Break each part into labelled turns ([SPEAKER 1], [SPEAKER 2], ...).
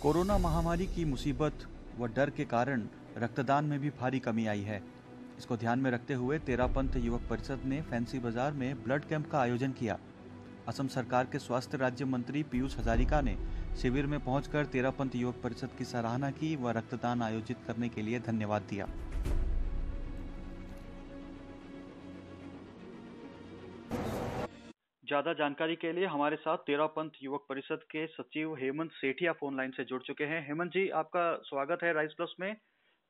[SPEAKER 1] Corona महामारी की मुसीबत व डर के कारण रक्तदान में भी भारी कमी आई है। इसको ध्यान में रखते हुए तेरापंथ युवक परिषद ने फैंसी बाजार में ब्लड कैंप का आयोजन किया। असम सरकार के स्वास्थ्य राज्य मंत्री पीयूष हजारिका ने शिविर में पहुंचकर तेरापंथ युवक परिषद की सराहना की व रक्तदान आयोजित करने के लिए धन्यवाद दिया। ज्यादा जानकारी के लिए हमारे साथ तेरापंथ युवक परिषद के सचिव हेमंत सेठिया फोन लाइन से जुड़ चुके हैं। हेमंत जी, आपका स्वागत है राइस प्लस में।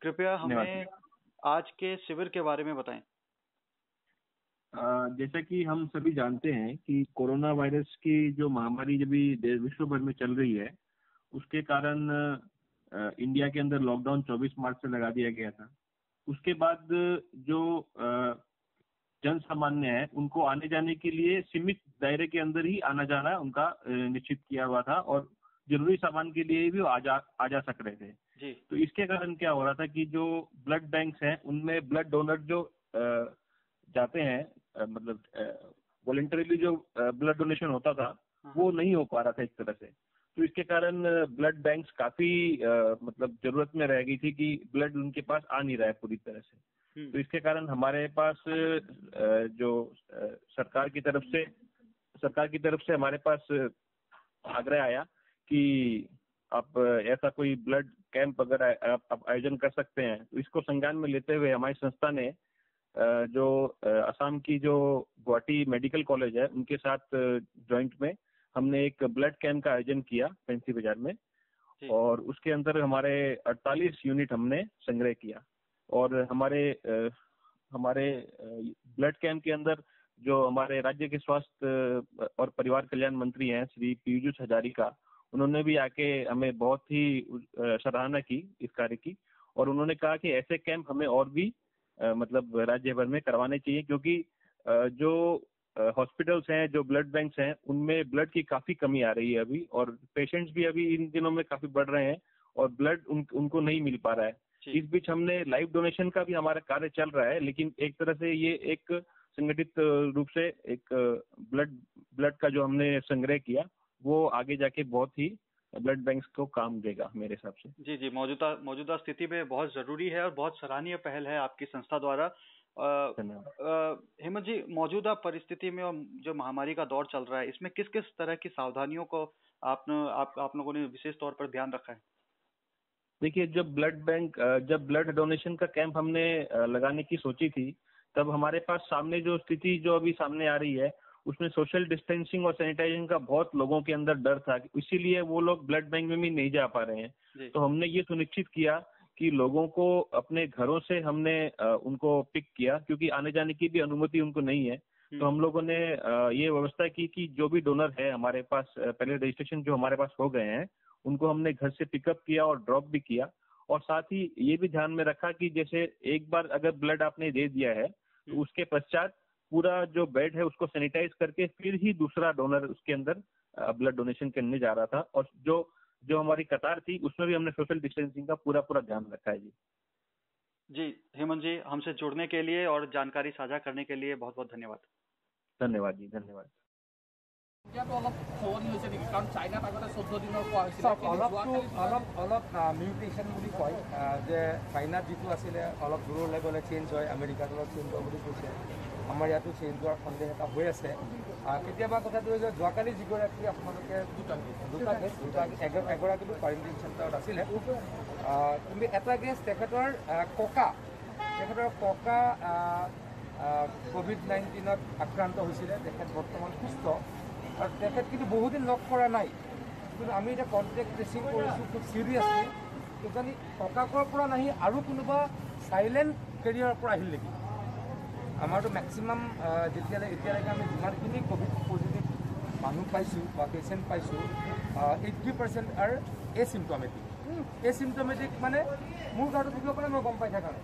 [SPEAKER 1] कृपया हमें आज के शिविर के बारे में बताएं।
[SPEAKER 2] जैसा कि हम सभी जानते हैं कि कोरोना वायरस की जो महामारी जब विश्व भर में चल रही है, उसके कारण इंडिया के अंदर लॉकडाउन 24 मार्च से लगा दिया गया था। उसके बाद जो जन सामान्य है, उनको आने जाने के लिए सीमित दायरे के अंदर ही आना जाना उनका निश्चित किया हुआ था और जरूरी सामान के लिए भी आ जा सक रहे थे
[SPEAKER 1] जी।
[SPEAKER 2] तो इसके कारण क्या हो रहा था कि जो ब्लड बैंक्स हैं उनमें ब्लड डोनर जो जाते हैं, मतलब वॉलंटरीली जो ब्लड डोनेशन होता था वो नहीं हो पा रहा था एक तरह से। तो इसके कारण ब्लड बैंक्स काफी मतलब जरूरत में रह गई थी कि ब्लड उनके पास आ नहीं रहा है पूरी तरह से। तो इसके कारण हमारे पास जो सरकार की तरफ से हमारे पास आग्रह आया कि आप ऐसा कोई ब्लड कैंप अगर आप आयोजन कर सकते हैं। तो इसको संज्ञान में लेते हुए हमारी संस्था ने जो असम की जो गुवाहाटी मेडिकल कॉलेज है उनके साथ जॉइंट में हमने एक ब्लड कैंप का आयोजन किया फैंसी बाजार में, और उसके अंदर हमारे 48 यूनिट हमने संग्रह किया। और हमारे ब्लड कैंप के अंदर जो हमारे राज्य के स्वास्थ्य और परिवार कल्याण मंत्री हैं श्री पीयूष हजारिका, उन्होंने भी आके हमें बहुत ही सराहना की इस कार्य की, और उन्होंने कहा कि ऐसे कैंप हमें और भी मतलब राज्य भर में करवाने चाहिए, क्योंकि जो हॉस्पिटल्स हैं, जो ब्लड बैंक्स हैं, उनमें ब्लड की काफी कमी आ रही है अभी, और पेशेंट्स भी अभी इन दिनों में काफी बढ़ रहे हैं और ब्लड उनको नहीं मिल पा रहा है। इस बीच हमने लाइव डोनेशन का भी हमारा कार्य चल रहा है, लेकिन एक तरह से ये एक संगठित रूप से एक ब्लड का जो हमने संग्रह किया वो आगे जाके बहुत ही ब्लड बैंक्स को काम देगा मेरे हिसाब से।
[SPEAKER 1] जी जी, मौजूदा स्थिति में बहुत जरूरी है और बहुत सराहनीय पहल है आपकी संस्था द्वारा। हेमंत जी, मौजूदा परिस्थिति में और जो महामारी का दौर चल रहा है, इसमें किस किस तरह की सावधानियों को आप लोगों ने विशेष तौर पर ध्यान रखा है?
[SPEAKER 2] देखिए, जब ब्लड डोनेशन का कैंप हमने लगाने की सोची थी, तब हमारे पास सामने जो स्थिति जो अभी सामने आ रही है उसमें सोशल डिस्टेंसिंग और सैनिटाइजेशन का बहुत लोगों के अंदर डर था, इसीलिए वो लोग ब्लड बैंक में भी नहीं जा पा रहे हैं। तो हमने ये सुनिश्चित किया कि लोगों को अपने घरों से हमने उनको पिक किया, क्योंकि आने जाने की भी अनुमति उनको नहीं है। तो हम लोगों ने ये व्यवस्था की कि जो भी डोनर है हमारे पास, पहले रजिस्ट्रेशन जो हमारे पास हो गए हैं, उनको हमने घर से पिकअप किया और ड्रॉप भी किया। और साथ ही ये भी ध्यान में रखा कि जैसे एक बार अगर ब्लड आपने दे दिया है तो उसके पश्चात पूरा जो बेड है उसको सैनिटाइज करके फिर ही दूसरा डोनर उसके अंदर ब्लड डोनेशन करने जा रहा था। और जो हमारी कतार थी उसमें भी हमने सोशल डिस्टेंसिंग का पूरा ध्यान रखा है।
[SPEAKER 1] जी हेमंत जी, हमसे जुड़ने के लिए और जानकारी साझा करने के लिए बहुत बहुत धन्यवाद।
[SPEAKER 2] धन्यवाद जी, धन्यवाद।
[SPEAKER 3] মিউটেশন বুলি কয় যে চাইনাত যিটো আছিলে অলপ দূৰলৈ গ'লে চেঞ্জ হয়, আমেৰিকাত অলপ চেঞ্জ হয় বুলি কৈছে। আমাৰ ইয়াতো চেঞ্জ হোৱাৰ সন্দেহ এটা হৈ আছে। কেতিয়াবা কথাটো যে যোৱাকালি যিগৰাকী আপোনালোকে এগৰাকীটো কোৱাৰেণ্টাইন চেণ্টাৰত আছিলে, কিন্তু এটা কেছ তেখেতৰ ককা COVID-19 আক্ৰান্ত হৈছিলে। তেখেত বৰ্তমান সুস্থ আৰু তেখেত কিন্তু বহুদিন লগ কৰা নাই, কিন্তু আমি এতিয়া কণ্টেক্ট ট্ৰেচিং কৰিছোঁ খুব চিৰিয়াছলি। কিজানি ককাকৰ পৰা নাহি আৰু কোনোবা চাইলেণ্ট কেৰিয়াৰৰ পৰা আহিল নেকি। আমাৰতো মেক্সিমাম এতিয়ালৈকে আমি যিমানখিনি ক'ভিড পজিটিভ মানুহ পাইছোঁ বা পেচেণ্ট পাইছোঁ, 80% আৰু এচিমটমেটিক মানে মোৰ গাটো থাকিব পাৰে, মই গম পাই থকা নাই।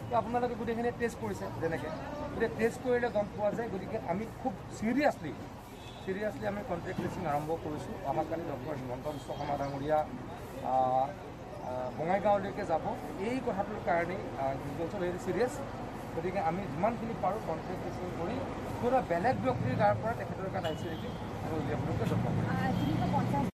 [SPEAKER 3] তো আপোনালোকে গোটেইখিনি টেষ্ট কৰিছে, যেনেকৈ গতিকে টেষ্ট কৰিলে গম পোৱা যায়। গতিকে আমি খুব চিৰিয়াছলি আমি কণ্টেক্ট ট্ৰেচিং আৰম্ভ কৰিছোঁ। অহাকালি ডক্টৰ হিমন্ত বিশ্ব শৰ্মা ডাঙৰীয়া বঙাইগাঁৱলৈকে যাব এই কথাটোৰ কাৰণেই। ইজ অলছ' ভেৰি চিৰিয়াছ। গতিকে আমি যিমানখিনি পাৰোঁ কণ্টেক্ট ট্ৰেচিং কৰি পুৰা বেলেগ ব্যক্তিৰ গাৰ পৰা তেখেতৰ গাত আহিছে নেকি আমি উলিয়াবলৈকে যত্ন কৰিম।